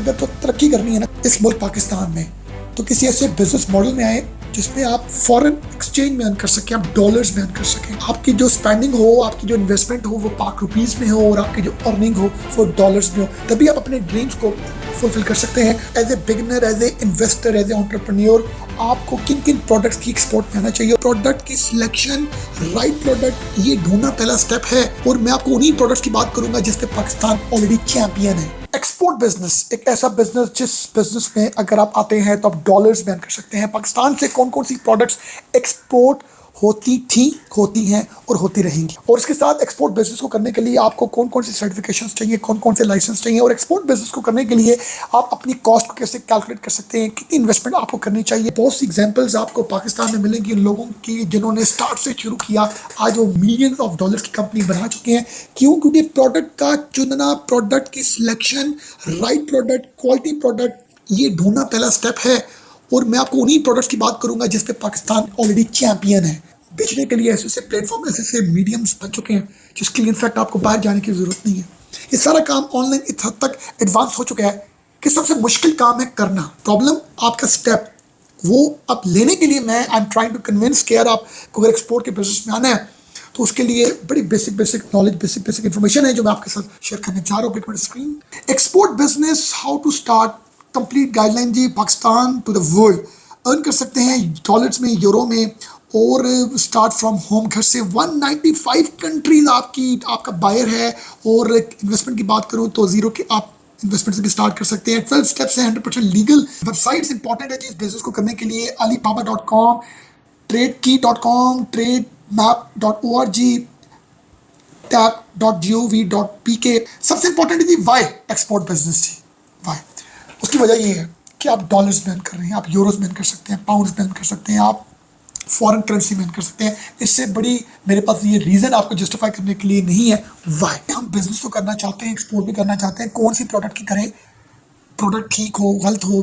अगर तो तरक्की करनी है ना इस मुल्क पाकिस्तान में, तो किसी ऐसे बिजनेस मॉडल में आए जिसमें आप फॉरेन एक्सचेंज में अर्न कर सकें, आप डॉलर्स में अर्न कर सकें। आपकी जो स्पेंडिंग हो, आपकी जो इन्वेस्टमेंट हो वो पाक रुपीज में हो और आपकी जो अर्निंग हो वो डॉलर्स में हो, तभी आप अपने ड्रीम्स को फुलफिल कर सकते हैं। As a beginner, as a investor, as a entrepreneur, आपको किन किन प्रोडक्ट्स की एक्सपोर्ट में आना चाहिए, प्रोडक्ट की सिलेक्शन, राइट प्रोडक्ट, ये ढूंढना पहला स्टेप है। और मैं आपको उन्हीं प्रोडक्ट्स की बात करूंगा जिसपे पाकिस्तान ऑलरेडी चैंपियन है। एक्सपोर्ट बिजनेस एक ऐसा बिजनेस जिस बिजनेस में अगर आप आते हैं तो आप डॉलर्स में अर्न कर सकते हैं। पाकिस्तान से कौन कौन सी प्रोडक्ट्स एक्सपोर्ट होती थी, होती हैं और होती रहेंगी, और इसके साथ एक्सपोर्ट बिजनेस को करने के लिए आपको कौन कौन सी सर्टिफिकेशंस चाहिए, कौन कौन से लाइसेंस चाहिए, और एक्सपोर्ट बिजनेस को करने के लिए आप अपनी कॉस्ट को कैसे कैलकुलेट कर सकते हैं, कितनी इन्वेस्टमेंट आपको करनी चाहिए। बहुत सी एग्जांपल्स आपको पाकिस्तान में मिलेंगी उन लोगों की जिन्होंने स्टार्ट से शुरू किया, आज वो मिलियंस ऑफ डॉलर्स की कंपनी बना चुके हैं। क्यों? क्योंकि प्रोडक्ट का चुनना, प्रोडक्ट की selection, right product, quality product, ये ढूंढना पहला स्टेप है। और मैं आपको उन्हीं प्रोडक्ट्स की बात करूंगा जिसपे पाकिस्तान ऑलरेडी चैंपियन है। बेचने के लिए ऐसे ऐसे प्लेटफॉर्म, ऐसे ऐसे मीडियम्स बन चुके हैं जिसके लिए इनफैक्ट आपको बाहर जाने की जरूरत नहीं है। ये सारा काम ऑनलाइन इस हद तक एडवांस हो चुका है कि सबसे मुश्किल काम है करना। प्रॉब्लम आपका स्टेप, वो आप लेने के लिए मैं I am trying to convince कि यार आपको अगर एक्सपोर्ट के बिजनेस में आना है तो उसके लिए बड़ी बेसिक नॉलेज, बेसिक इन्फॉर्मेशन है जो मैं आपके साथ शेयर करने जा रहा हूँ। Screen export business, how to start, complete guideline जी Pakistan to the world. Earn कर सकते हैं डॉलर्स में, यूरो में, और स्टार्ट फ्रॉम होम। घर से 195 कंट्रीज आपका बायर है। और इन्वेस्टमेंट की बात करूं तो जीरो के आप इन्वेस्टमेंट से स्टार्ट कर सकते हैं। 12 स्टेप्स हैं, 100% लीगल। वेबसाइट्स इंपॉर्टेंट है इस बिजनेस को करने के लिए। alibaba.com, tradekey.com, trademap.org, tap.gov.pk। सबसे इंपॉर्टेंट है जी वाई एक्सपोर्ट बिजनेस जी, वाई। उसकी वजह ये है कि आप डॉलर्स में अर्न कर रहे हैं, आप यूरोज में अर्न कर सकते हैं, पाउंड्स में अर्न कर सकते हैं, आप फॉरेन करेंसी में कर सकते हैं। इससे बड़ी मेरे पास ये रीज़न आपको जस्टिफाई करने के लिए नहीं है। वाई हम बिजनेस तो करना चाहते हैं, एक्सपोर्ट भी करना चाहते हैं, कौन सी प्रोडक्ट की करें, प्रोडक्ट ठीक हो, हेल्थ हो,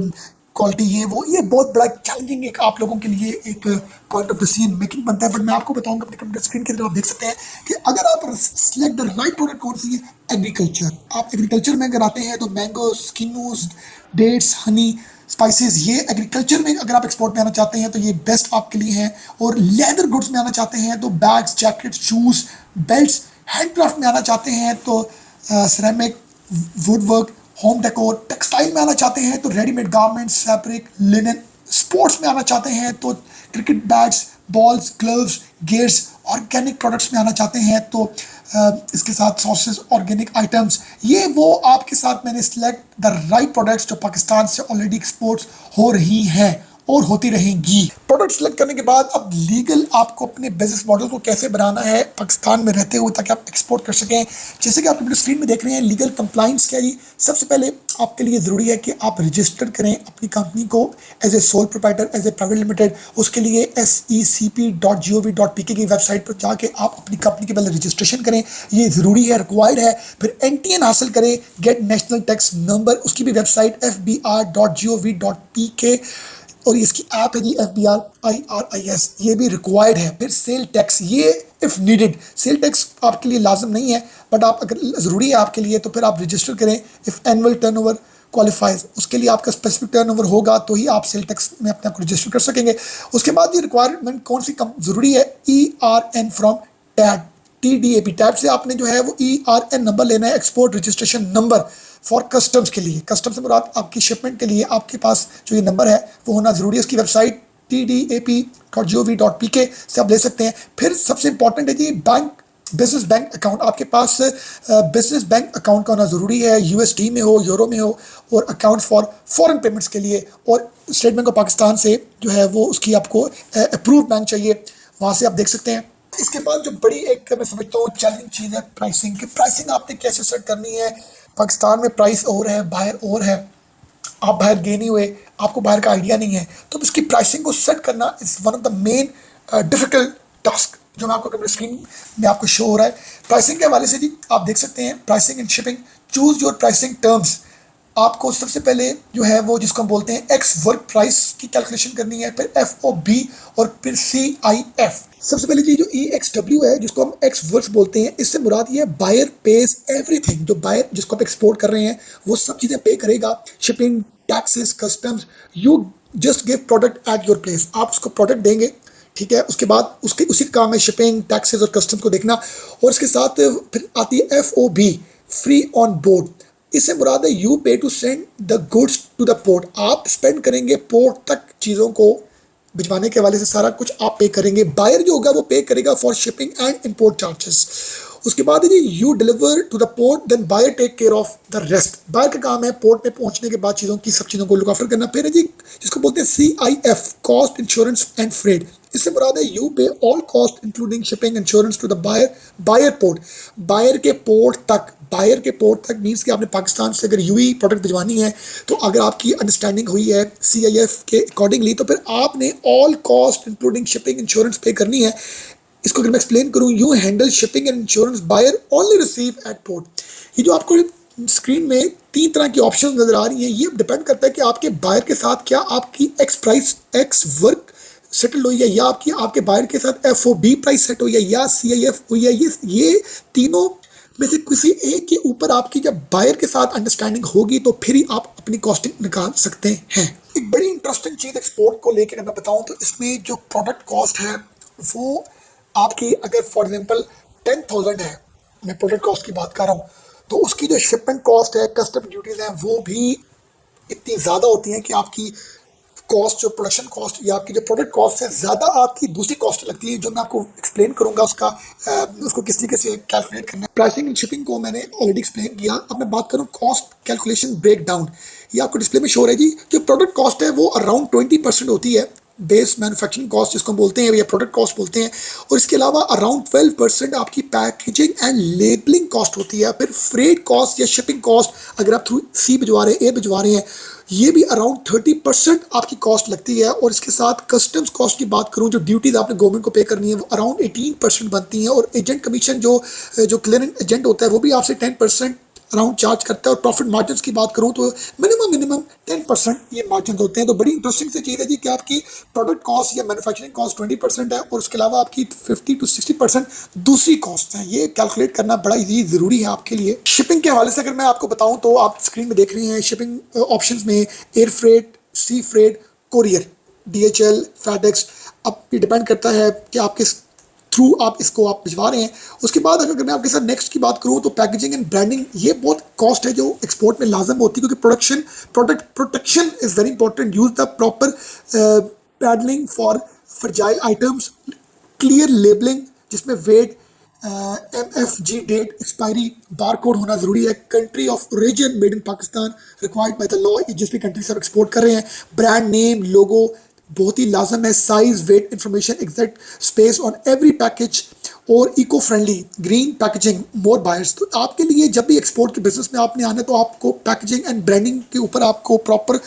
क्वालिटी, ये बहुत बड़ा चैलेंजिंग एक आप लोगों के लिए एक पॉइंट ऑफ डिसीजन मेकिंग बनता है। बट मैं आपको बताऊंगा अपने कंप्यूटर स्क्रीन की तरफ आप देख सकते हैं कि अगर आप सिलेक्ट द राइट प्रोडक्ट कौन सी है, एग्रीकल्चर। आप एग्रीकल्चर में अगर आते हैं तो मैंगो, किन्नूज, डेट्स, हनी, स्पाइसेस, ये एग्रीकल्चर में अगर आप एक्सपोर्ट में आना चाहते हैं तो ये बेस्ट आपके लिए है। और लेदर गुड्स में आना चाहते हैं तो bags, jackets, shoes, belts, handcraft में आना चाहते हैं तो ceramic, would work, home decor, textile में आना चाहते हैं तो readymade garments, fabric, linen, sports में आना चाहते हैं तो cricket bats, balls, gloves, gears, organic products में आना चाहते हैं तो इसके साथ सॉसेस, ऑर्गेनिक आइटम्स, ये वो आपके साथ मैंने सिलेक्ट द राइट प्रोडक्ट्स जो पाकिस्तान से ऑलरेडी एक्सपोर्ट्स हो रही हैं और होती रहेंगी। प्रोडक्ट सेलेक्ट करने के बाद अब लीगल आपको अपने बिजनेस मॉडल को कैसे बनाना है पाकिस्तान में रहते हुए ताकि आप एक्सपोर्ट कर सकें। जैसे कि आप अपनी स्क्रीन में देख रहे हैं, लीगल कंप्लाइंस क्या जी। सबसे पहले आपके लिए ज़रूरी है कि आप रजिस्टर करें अपनी कंपनी को as a sole proprietor, as a private limited. उसके लिए secp.gov.pk की वेबसाइट पर जाके आप अपनी कंपनी के पहले रजिस्ट्रेशन करें, ये ज़रूरी है, रिक्वायर्ड है। फिर NTN हासिल करें, गेट नेशनल टैक्स नंबर, उसकी भी वेबसाइट fbr.gov.pk, और इसकी ऐप है जी FBR-IRIS, ये भी रिक्वायर्ड है। फिर सेल टैक्स, ये इफ़ नीडेड, सेल टैक्स आपके लिए लाजम नहीं है बट आप अगर ज़रूरी है आपके लिए तो फिर आप रजिस्टर करें। इफ़ एनुअल टर्नओवर क्वालिफाइज, उसके लिए आपका स्पेसिफिक टर्नओवर होगा तो ही आप सेल टैक्स में अपने आप को रजिस्टर कर सकेंगे। उसके बाद ये रिक्वायरमेंट कौन सी ज़रूरी है, ERN फ्रॉम टैट, TDAP, टैट से आपने जो है वो ERN नंबर लेना है, export registration number for customs के लिए। कस्टम से मुराद आपकी शिपमेंट के लिए आपके पास जो ये नंबर है वो होना ज़रूरी है। इसकी वेबसाइट tdap.gov.pk से आप ले सकते हैं। फिर सबसे इंपॉर्टेंट है जी बैंक, बिजनेस बैंक अकाउंट। आपके पास बिजनेस बैंक अकाउंट का होना ज़रूरी है, USD में हो, यूरो में हो, और अकाउंट फॉर फॉरेन पेमेंट्स के लिए। और स्टेट बैंक ऑफ पाकिस्तान से जो है वो उसकी आपको अप्रूव बैंक चाहिए, वहाँ से आप देख सकते हैं। इसके बाद जो बड़ी एक मैं समझता हूँ चैलेंजिंग चीज़ है प्राइसिंग की। प्राइसिंग आपने कैसे सेट करनी है। पाकिस्तान में प्राइस और है, बाहर और है। आप बाहर गए नहीं हुए, आपको बाहर का आइडिया नहीं है, तो इसकी प्राइसिंग को सेट करना is one of the main difficult task जो मैं आपको अपनी स्क्रीन में आपको शो हो रहा है। प्राइसिंग के हवाले से जी आप देख सकते हैं, pricing and shipping, choose your pricing terms. आपको सबसे पहले जो है वो जिसको हम बोलते हैं एक्स वर्क प्राइस की कैलकुलेशन करनी है, फिर FOB और फिर CIF। सबसे पहले जो EXW है जिसको हम एक्स वर्क बोलते हैं, इससे मुराद ये बायर पेज एवरीथिंग। जो बायर जिसको आप एक्सपोर्ट कर रहे हैं वो सब चीज़ें पे करेगा, shipping, taxes, customs. You just give product at your place. आप उसको प्रोडक्ट देंगे, ठीक है, उसके बाद उसके उसी काम है शिपिंग, टैक्सेस और कस्टम्स को देखना। और इसके साथ फिर आती है FOB, फ्री ऑन बोर्ड। इससे मुराद है you pay to send the goods to the port. आप स्पेंड करेंगे पोर्ट तक चीज़ों को भिजवाने के हवाले से, सारा कुछ आप पे करेंगे। बायर जो होगा वो पे करेगा for shipping and import charges. उसके बाद है जी you deliver to the port, then buyer take care of the rest. Buyer का काम है पोर्ट पे पहुंचने के बाद चीज़ों की सब चीज़ों को लुक आफ्टर करना। फिर है जी जिसको बोलते हैं CIF, cost, insurance and freight. इससे मुराद है you pay all cost including shipping, insurance to the buyer port. Buyer के पोर्ट तक, बायर के पोर्ट तक मीन्स कि आपने पाकिस्तान से अगर यूई प्रोडक्ट भिजवानी है तो अगर आपकी अंडरस्टैंडिंग हुई है CIF के अकॉर्डिंगली तो फिर आपने all cost including shipping, insurance pay करनी है। इसको अगर मैं एक्सप्लेन करूँ, you handle shipping and insurance, buyer only receive at port. ये जो आपको स्क्रीन में 3 तरह की ऑप्शन नजर आ रही हैं, ये डिपेंड करता है कि आपके बायर के साथ क्या आपकी x price, x work settle हुई है, या आपके बायर के साथ FOB प्राइस सेट हुई है, या CIF हुई है। ये तीनों में से किसी एक के ऊपर आपकी जब बायर के साथ अंडरस्टैंडिंग होगी तो फिर ही आप अपनी कॉस्टिंग निकाल सकते हैं। एक बड़ी इंटरेस्टिंग चीज़ एक्सपोर्ट को लेकर मैं बताऊं तो इसमें जो प्रोडक्ट कॉस्ट है वो आपकी, अगर फॉर एग्जांपल 10,000 है, मैं प्रोडक्ट कॉस्ट की बात कर रहा हूँ, तो उसकी जो शिपमेंट कॉस्ट है, कस्टम ड्यूटीज़ हैं, वो भी इतनी ज़्यादा होती हैं कि आपकी कॉस्ट, जो प्रोडक्शन कॉस्ट या आपकी जो प्रोडक्ट कॉस्ट से ज़्यादा आपकी दूसरी कॉस्ट लगती है, जो मैं आपको एक्सप्लेन करूंगा उसको किस तरीके से कैलकुलेट करना है। प्राइसिंग एंड शिपिंग को मैंने ऑलरेडी एक्सप्लेन किया। अब मैं बात करूं कॉस्ट कैलकुलेशन ब्रेक डाउन। ये आपको डिस्प्ले में शो है जी। जो प्रोडक्ट कॉस्ट है वो अराउंड 20% होती है, बेस मैन्युफैक्चरिंग कॉस्ट जिसको बोलते हैं या प्रोडक्ट कॉस्ट बोलते हैं। और इसके अलावा अराउंड 12% आपकी पैकेजिंग एंड लेबलिंग कॉस्ट होती है। फिर फ्रेट कॉस्ट या शिपिंग कॉस्ट अगर आप थ्रू सी भिजवा रहे हैं, ए भिजवा रहे हैं, ये भी अराउंड 30% आपकी कॉस्ट लगती है। और इसके साथ कस्टम्स कॉस्ट की बात करूं, जो ड्यूटीज आपने गवर्नमेंट को पे करनी है, वो अराउंड 18% बनती हैं। और एजेंट कमीशन जो क्लियरिंग एजेंट होता है वो भी आपसे 10% अराउंड चार्ज करता है। और प्रॉफिट मार्जिन की बात करूं तो मिनिमम 10% ये मार्जिन होते हैं। तो बड़ी इंटरेस्टिंग सी चीज़ है जी कि आपकी प्रोडक्ट कॉस्ट या मैन्युफैक्चरिंग कॉस्ट 20% है और उसके अलावा आपकी 50 to 60% दूसरी कॉस्ट है। ये कैलकुलेट करना बड़ा ही ज़रूरी है आपके लिए। शिपिंग के हवाले से अगर मैं आपको बताऊं तो आप स्क्रीन में देख रहे हैं शिपिंग ऑप्शंस में एयर फ्रेट, सी फ्रेट, कोरियर, DHL, FedEx। अब ये डिपेंड करता है कि आप किस थ्रू आप इसको आप भिजवा रहे हैं। उसके बाद अगर मैं आपके साथ नेक्स्ट की बात करूं तो पैकेजिंग एंड ब्रांडिंग, ये बहुत कॉस्ट है जो एक्सपोर्ट में लाजम होती है, क्योंकि product protection is very important. Use the proper paddling for fragile items, clear labelling जिसमें weight, MFG date, expiry, barcode होना ज़रूरी है। Country of origin, made in Pakistan, required by the law, जिस भी कंट्री से आप एक्सपोर्ट कर रहे हैं। ब्रांड नेम, लोगो बहुत ही लाजम है। Size, weight information, exact space on every package और eco friendly green packaging, more buyers. तो आपके लिए जब भी एक्सपोर्ट के बिजनेस में आपने आना है तो आपको पैकेजिंग एंड ब्रांडिंग के ऊपर आपको प्रॉपर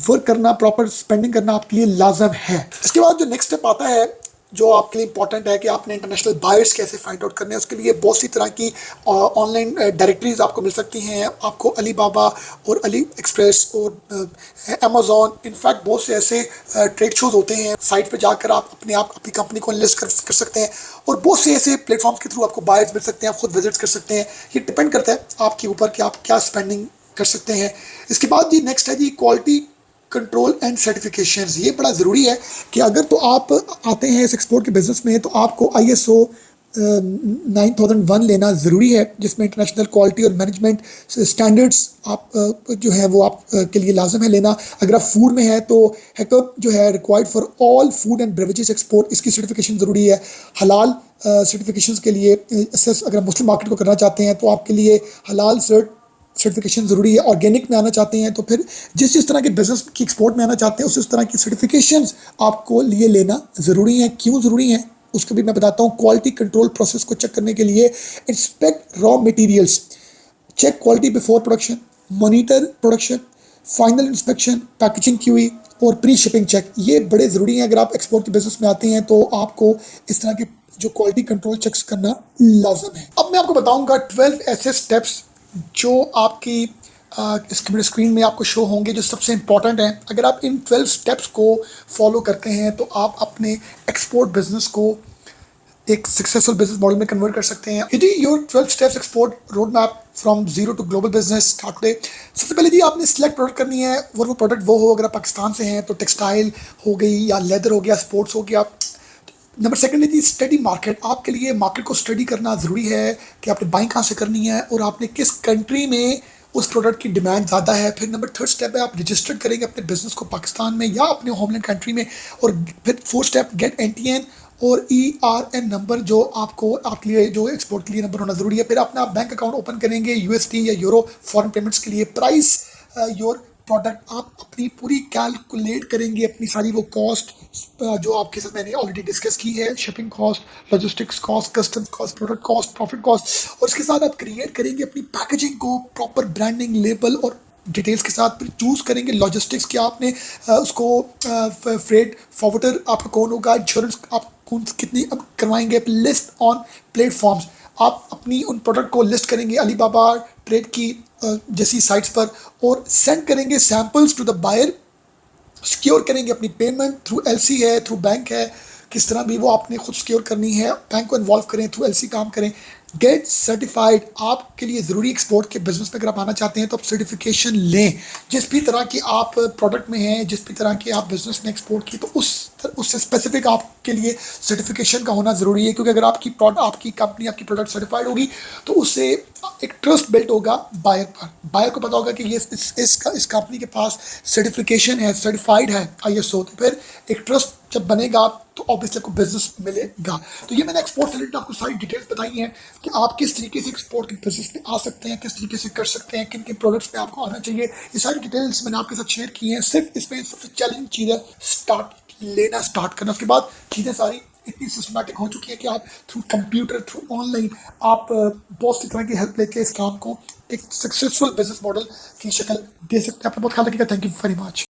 वर्क करना, प्रॉपर स्पेंडिंग करना आपके लिए लाजम है। इसके बाद जो नेक्स्ट स्टेप आता है जो आपके लिए इंपॉर्टेंट है कि आपने इंटरनेशनल बायर्स कैसे फाइंड आउट करने हैं। उसके लिए बहुत सी तरह की ऑनलाइन डायरेक्टरीज आपको मिल सकती हैं। आपको अलीबाबा और अली एक्सप्रेस और अमेजोन, इनफैक्ट बहुत से ऐसे ट्रेड शोज होते हैं, साइट पे जाकर आप अपनी कंपनी को लिस्ट कर सकते हैं। और बहुत से ऐसे प्लेटफॉर्म्स के थ्रू आपको बायर्स मिल सकते हैं, आप खुद विजिट कर सकते हैं। ये डिपेंड करता है आपके ऊपर कि आप क्या स्पेंडिंग कर सकते हैं। इसके बाद जी नेक्स्ट है जी क्वालिटी कंट्रोल एंड सर्टिफिकेशंस। ये बड़ा ज़रूरी है कि अगर तो आप आते हैं इस एक्सपोर्ट के बिज़नेस में तो आपको ISO 9001 लेना ज़रूरी है, जिसमें इंटरनेशनल क्वालिटी और मैनेजमेंट स्टैंडर्ड्स आप जो है वो आप के लिए लाजम है लेना। अगर आप फूड में है तो हैकअप जो है required for all food and beverages export, इसकी सर्टिफिकेशन ज़रूरी है। हलाल सर्टिफिकेशन के लिए अगर मुस्लिम मार्केट को करना चाहते हैं तो आपके लिए हलाल सर्टिफिकेशन ज़रूरी है। ऑर्गेनिक में आना चाहते हैं तो फिर जिस तरह के बिजनेस की एक्सपोर्ट में आना चाहते हैं उस तरह की सर्टिफिकेशंस आपको लिए लेना ज़रूरी है। क्यों ज़रूरी है उसको भी मैं बताता हूँ। क्वालिटी कंट्रोल प्रोसेस को चेक करने के लिए inspect raw materials, check quality before production, monitor production, final inspection, packaging QE और प्री शिपिंग चेक, ये बड़े ज़रूरी हैं। अगर आप एक्सपोर्ट के बिजनेस में आते हैं तो आपको इस तरह के जो क्वालिटी कंट्रोल चेक्स करना लाजम है। अब मैं आपको बताऊँगा 12 ऐसे स्टेप्स जो आपकी इसके मेरे स्क्रीन में आपको शो होंगे जो सबसे इंपॉर्टेंट हैं। अगर आप इन 12 स्टेप्स को फॉलो करते हैं तो आप अपने एक्सपोर्ट बिजनेस को एक सक्सेसफुल बिजनेस मॉडल में कन्वर्ट कर सकते हैं। यदि your 12 steps export road map from zero to global business start today. सबसे पहले जी आपने सिलेक्ट प्रोडक्ट करनी है, वो प्रोडक्ट वो हो, अगर आप पाकिस्तान से हैं तो टेक्सटाइल हो गई या लेदर हो गया, स्पोर्ट्स हो गया। नंबर सेकंड है जी स्टडी मार्केट। आपके लिए मार्केट को स्टडी करना ज़रूरी है कि आपने बाइंग कहाँ से करनी है और आपने किस कंट्री में उस प्रोडक्ट की डिमांड ज़्यादा है। फिर नंबर थर्ड स्टेप है आप रजिस्टर्ड करेंगे अपने बिजनेस को पाकिस्तान में या अपने होमलैंड कंट्री में। और फिर फोर्थ स्टेप गेट NTN और ERN नंबर जो आपके लिए जो एक्सपोर्ट के लिए नंबर होना ज़रूरी है। फिर अपना बैंक अकाउंट ओपन करेंगे USD या यूरो फॉरेन पेमेंट्स के लिए। प्राइस योर प्रोडक्ट आप अपनी पूरी कैलकुलेट करेंगे अपनी सारी वो कॉस्ट जो आपके साथ मैंने ऑलरेडी डिस्कस की है, shipping cost, logistics cost, customs cost, product cost, profit cost. और इसके साथ आप क्रिएट करेंगे अपनी पैकेजिंग को प्रॉपर ब्रांडिंग लेबल और डिटेल्स के साथ। फिर चूज़ करेंगे लॉजिस्टिक्स कि आपने उसको फ्रेट फॉरवर्डर आपका कौन होगा, इंश्योरेंस आप कौन कितनी अब करवाएंगे। लिस्ट ऑन प्लेटफॉर्म्स आप अपनी उन प्रोडक्ट को लिस्ट करेंगे अलीबाबा ट्रेड की जैसी साइट्स पर और सेंड करेंगे samples to the buyer. Secure करेंगे अपनी पेमेंट थ्रू LC है, थ्रू बैंक है, किस तरह भी वो आपने खुद सिक्योर करनी है। बैंक को इन्वॉल्व करें, थ्रू LC काम करें। गेट सर्टिफाइड आपके लिए ज़रूरी एक्सपोर्ट के बिजनेस में अगर आप आना चाहते हैं तो आप सर्टिफिकेशन लें। जिस भी तरह की आप प्रोडक्ट में हैं, जिस भी तरह के आप बिजनेस में एक्सपोर्ट की, तो उससे स्पेसिफिक आपके लिए सर्टिफिकेशन का होना ज़रूरी है। क्योंकि अगर आपकी कंपनी आपकी प्रोडक्ट सर्टिफाइड होगी तो उससे एक ट्रस्ट बिल्ट होगा बायर पर। बायर को पता होगा कि ये इस कंपनी के पास सर्टिफिकेशन है, सर्टिफाइड है ISO। तो फिर एक ट्रस्ट जब बनेगा तो ऑब्वियसली आपको बिजनेस मिलेगा। तो ये मैंने एक्सपोर्ट से रिलेटेड आपको सारी डिटेल्स बताई हैं कि आप किस तरीके से एक्सपोर्ट के बिजनेस में आ सकते हैं, किस तरीके से कर सकते हैं, किन किन प्रोडक्ट्स पे आपको आना चाहिए। ये सारी डिटेल्स मैंने आपके साथ शेयर की हैं। सिर्फ इसमें सबसे चैलेंजिंग चीज़ है स्टार्ट करना। उसके बाद चीज़ें सारी इतनी सिस्टमैटिक हो चुकी है कि आप थ्रू कंप्यूटर, थ्रू ऑनलाइन आप बहुत सी तरह की हेल्प लेके इस काम को एक सक्सेसफुल बिजनेस मॉडल की शक्ल दे सकते हैं। आपका बहुत ख्याल रखिएगा। Thank you very much.